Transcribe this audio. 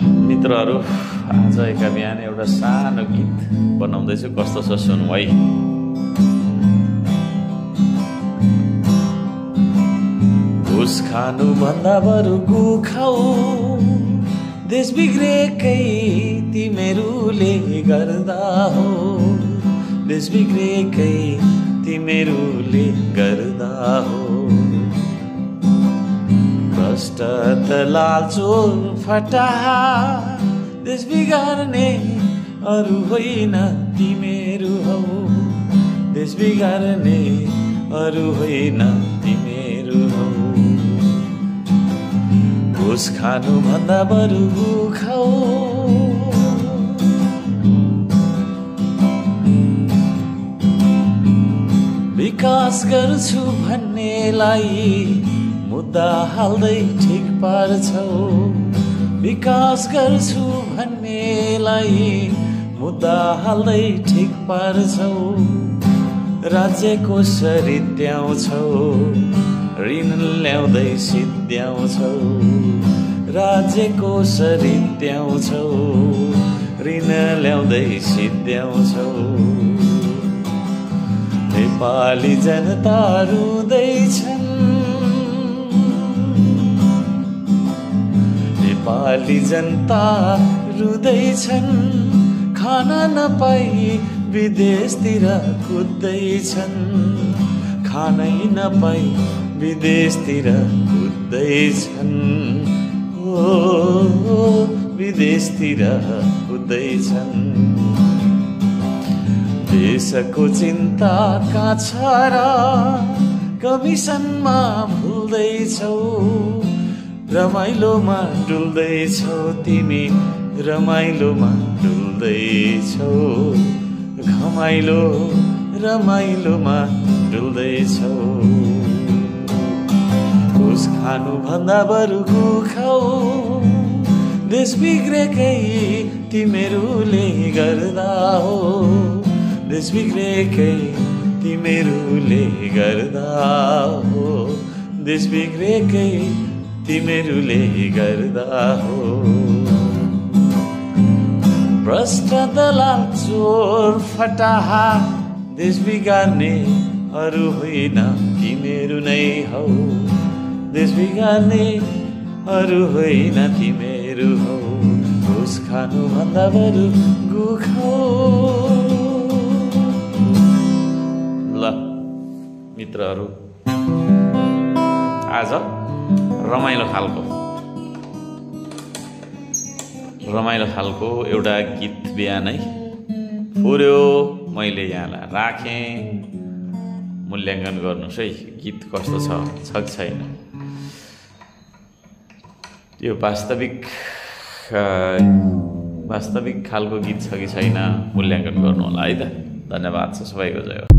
मित्रहरू, आज एका बिहान एउटा सानो गीत बनाउँदैछु, कस्तो छ सुनौँ है। घुस खानु भन्दा बरु गु खाऊ, देश बिग्रेकै तिमीहरूले गर्दा हो, देश बिग्रेकै तिमीहरूले गर्दा हो। भ्रष्ट दलाल चोर फटाहा देश बिगार्ने अरू होइन तिमीहरू हौ, देश बिगार्ने अरू होइन तिमीहरू हौ। घुस खानु भन्दा बरु गु खाऊ, विकास गर्छु भन्नेलाई मुद्दा हाल्दै ठिक पार्छौ, विकास गर्छु भन्नेलाई मुद्दा हाल्दै ठिक पार्छौ। राज्यको सरित्याउँछौ, ऋण ल्याउँदै सिद्ध्याउँछौ, राज्यको सरित्याउँछौ, ऋण ल्याउँदै सिद्ध्याउँछौ। नेपाली जनता रुँदैछन्, नेपाली जनता रुँदैछन्, खान नपाई विदेशतिर कुद्दैछन्, खानै नपाई विदेशतिर कुद्दैछन्, ओ विदेशतिर कुद्दैछन्। देशको चिन्ता का छ र कमिसनमा भुल्दैछौ, रमाइलोमा डुल्दैछौ तिमी, रमाइलोमा डुल्दैछौ, घमाइलो रमाइलोमा डुल्दैछौ। घुस खानु भन्दा बरु गु खाऊ, देश बिग्रेकै तिमीहरूले गर्दा हो, देश बिग्रेकै तिमीहरूले गर्दा हो, देश बिग्रेकै तिमीहरूले गर्दा हो। भ्रष्ट दलाल चोर फटाहा देश बिगार्ने अरू होइन तिमीहरू नै हौ, देश बिगार्ने अरू होइन तिमीहरू हौ। घुस खानु भन्दा बरु गु खाऊ। ल मित्रहरू, आज रमाइलो खालको एउटा गीत बिहानै पुर्यो, मैले यहाँलाई राखेँ। मूल्याङ्कन गर्नुहोस् है, गीत कस्तो छ कि छैन। यो वास्तविक खालको गीत छ कि छैन मूल्याङ्कन गर्नु होला है त। धन्यवाद छ सबैको, जय हो।